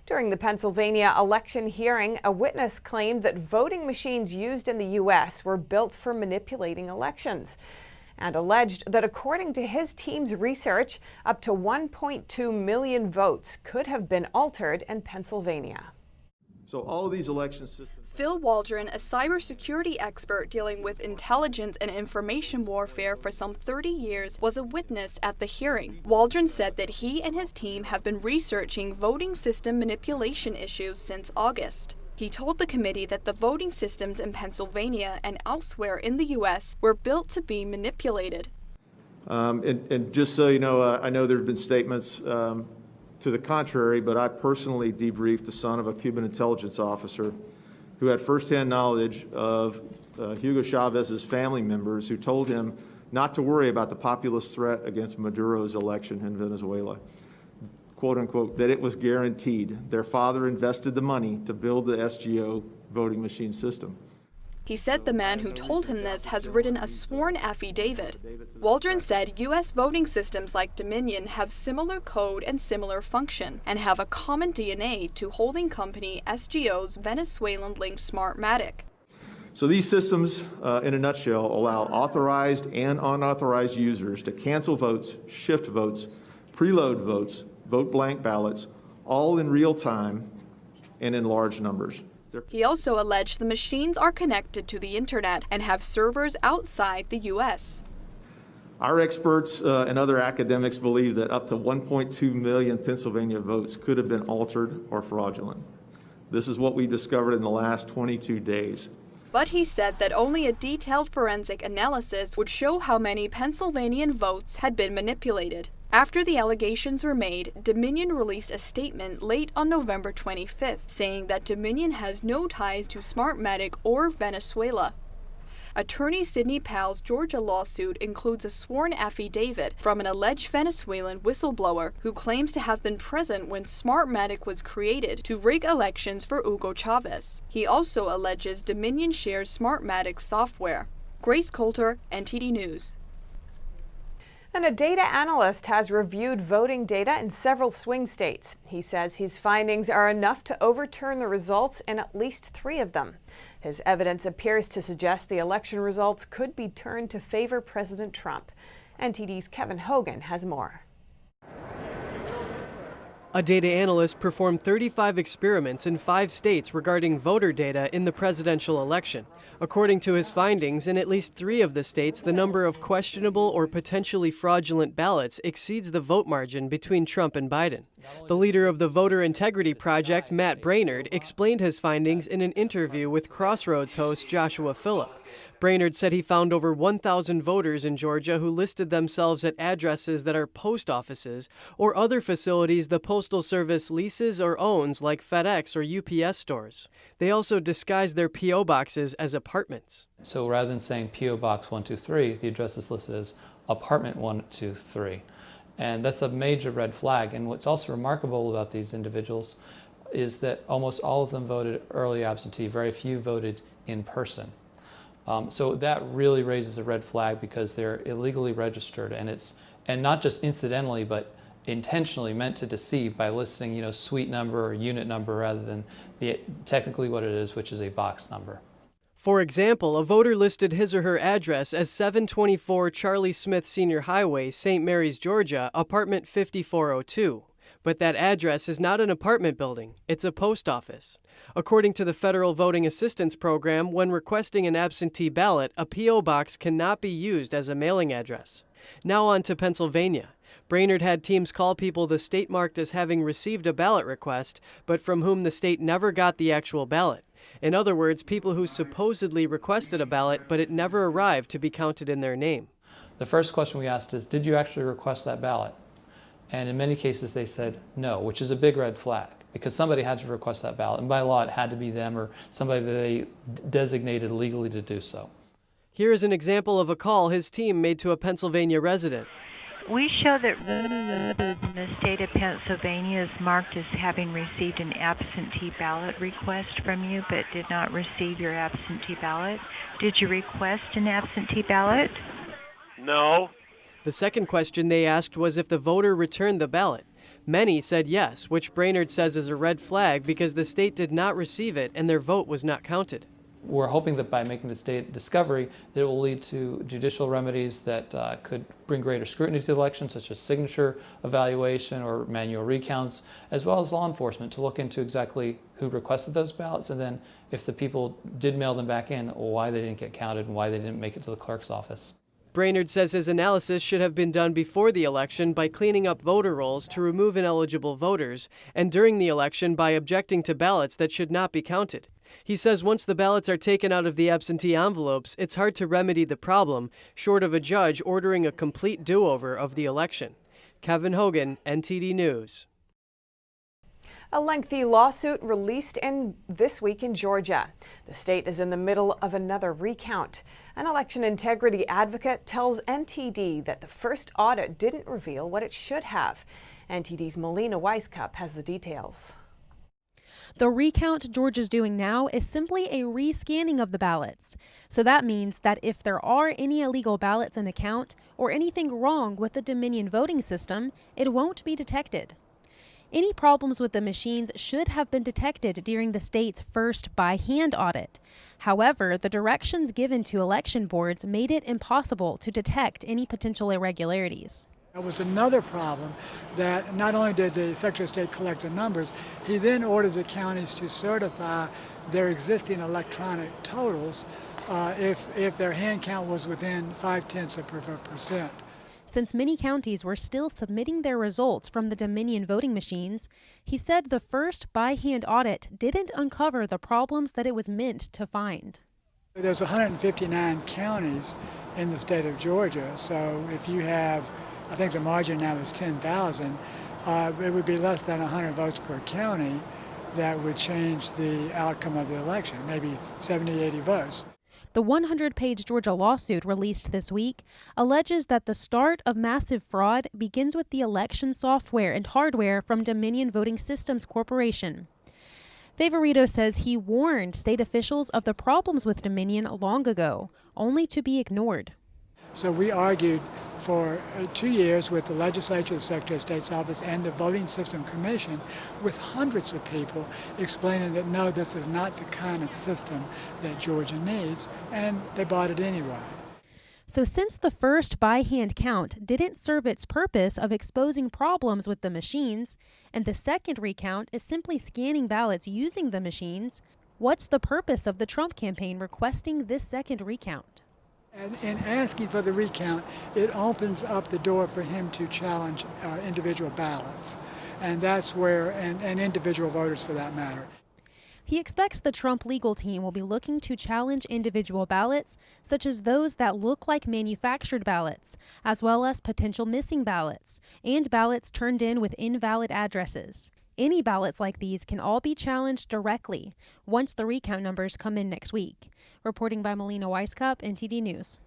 During the Pennsylvania election hearing, a witness claimed that voting machines used in the U.S. were built for manipulating elections, and alleged that according to his team's research, up to 1.2 million votes could have been altered in Pennsylvania. So all of these election systems. Phil Waldron, a cybersecurity expert dealing with intelligence and information warfare for some 30 years, was a witness at the hearing. Waldron said that he and his team have been researching voting system manipulation issues since August. He told the committee that the voting systems in Pennsylvania and elsewhere in the U.S. were built to be manipulated. And just so you know, I know there have been statements to the contrary, but I personally debriefed the son of a Cuban intelligence officer who had firsthand knowledge of Hugo Chavez's family members who told him not to worry about the populist threat against Maduro's election in Venezuela. Quote unquote, that it was guaranteed. Their father invested the money to build the SGO voting machine system. He said the man who told him this has written a sworn affidavit. Waldron said U.S. voting systems like Dominion have similar code and similar function, and have a common DNA to holding company SGO's Venezuelan-linked Smartmatic. So these systems, in a nutshell, allow authorized and unauthorized users to cancel votes, shift votes, preload votes, vote blank ballots, all in real time and in large numbers. He also alleged the machines are connected to the internet and have servers outside the U.S. Our experts and other academics believe that up to 1.2 million Pennsylvania votes could have been altered or fraudulent. This is what we discovered in the last 22 days. But he said that only a detailed forensic analysis would show how many Pennsylvanian votes had been manipulated. After the allegations were made, Dominion released a statement late on November 25th, saying that Dominion has no ties to Smartmatic or Venezuela. Attorney Sidney Powell's Georgia lawsuit includes a sworn affidavit from an alleged Venezuelan whistleblower who claims to have been present when Smartmatic was created to rig elections for Hugo Chavez. He also alleges Dominion shares Smartmatic software. Grace Coulter, NTD News. And a data analyst has reviewed voting data in several swing states. He says his findings are enough to overturn the results in at least 3 of them. His evidence appears to suggest the election results could be turned to favor President Trump. NTD's Kevin Hogan has more. A data analyst performed 35 experiments in 5 states regarding voter data in the presidential election. According to his findings, in at least 3 of the states, the number of questionable or potentially fraudulent ballots exceeds the vote margin between Trump and Biden. The leader of the Voter Integrity Project, Matt Brainard, explained his findings in an interview with Crossroads host Joshua Phillip. Brainard said he found over 1,000 voters in Georgia who listed themselves at addresses that are post offices or other facilities the Postal Service leases or owns, like FedEx or UPS stores. They also disguised their P.O. boxes as apartments. So rather than saying P.O. Box 123, the address is listed as apartment 123. And that's a major red flag. And what's also remarkable about these individuals is that almost all of them voted early absentee. Very few voted in person. So that really raises a red flag because they're illegally registered, and not just incidentally, but intentionally meant to deceive by listing, suite number or unit number rather than technically what it is, which is a box number. For example, a voter listed his or her address as 724 Charlie Smith Senior Hwy, St. Mary's, Georgia, apartment 5402. But that address is not an apartment building, it's a post office. According to the Federal Voting Assistance Program, when requesting an absentee ballot, a P.O. box cannot be used as a mailing address. Now on to Pennsylvania. Brainard had teams call people the state marked as having received a ballot request, but from whom the state never got the actual ballot. In other words, people who supposedly requested a ballot, but it never arrived to be counted in their name. The first question we asked is, did you actually request that ballot? And in many cases they said no, which is a big red flag because somebody had to request that ballot, and by law it had to be them or somebody that they designated legally to do so. Here is an example of a call his team made to a Pennsylvania resident. We show that in the state of Pennsylvania is marked as having received an absentee ballot request from you but did not receive your absentee ballot. Did you request an absentee ballot? No. The second question they asked was if the voter returned the ballot. Many said yes, which Brainard says is a red flag because the state did not receive it and their vote was not counted. We're hoping that by making this data discovery, that it will lead to judicial remedies that could bring greater scrutiny to the election, such as signature evaluation or manual recounts, as well as law enforcement to look into exactly who requested those ballots, and then if the people did mail them back in, why they didn't get counted and why they didn't make it to the clerk's office. Brainard says his analysis should have been done before the election by cleaning up voter rolls to remove ineligible voters, and during the election by objecting to ballots that should not be counted. He says once the ballots are taken out of the absentee envelopes, it's hard to remedy the problem, short of a judge ordering a complete do-over of the election. Kevin Hogan, NTD News. A lengthy lawsuit released this week in Georgia. The state is in the middle of another recount. An election integrity advocate tells NTD that the first audit didn't reveal what it should have. NTD's Melina Weisskopf has the details. The recount Georgia's doing now is simply a rescanning of the ballots. So that means that if there are any illegal ballots in the count or anything wrong with the Dominion voting system, it won't be detected. Any problems with the machines should have been detected during the state's first by-hand audit. However, the directions given to election boards made it impossible to detect any potential irregularities. That was another problem, that not only did the Secretary of State collect the numbers, he then ordered the counties to certify their existing electronic totals if their hand count was within 0.5%. Since many counties were still submitting their results from the Dominion voting machines, he said the first by-hand audit didn't uncover the problems that it was meant to find. There's 159 counties in the state of Georgia, so if you have, I think the margin now is 10,000, it would be less than 100 votes per county that would change the outcome of the election, maybe 70, 80 votes. The 100-page Georgia lawsuit released this week alleges that the start of massive fraud begins with the election software and hardware from Dominion Voting Systems Corporation. Favorito says he warned state officials of the problems with Dominion long ago, only to be ignored. So we argued for 2 years with the legislature, the Secretary of State's office, and the Voting System Commission with hundreds of people explaining that no, this is not the kind of system that Georgia needs, and they bought it anyway. So since the first by-hand count didn't serve its purpose of exposing problems with the machines, and the second recount is simply scanning ballots using the machines, what's the purpose of the Trump campaign requesting this second recount? And in asking for the recount, it opens up the door for him to challenge individual ballots. And that's where, and individual voters for that matter. He expects the Trump legal team will be looking to challenge individual ballots, such as those that look like manufactured ballots, as well as potential missing ballots, and ballots turned in with invalid addresses. Any ballots like these can all be challenged directly once the recount numbers come in next week. Reporting by Melina Weisskopf, NTD News.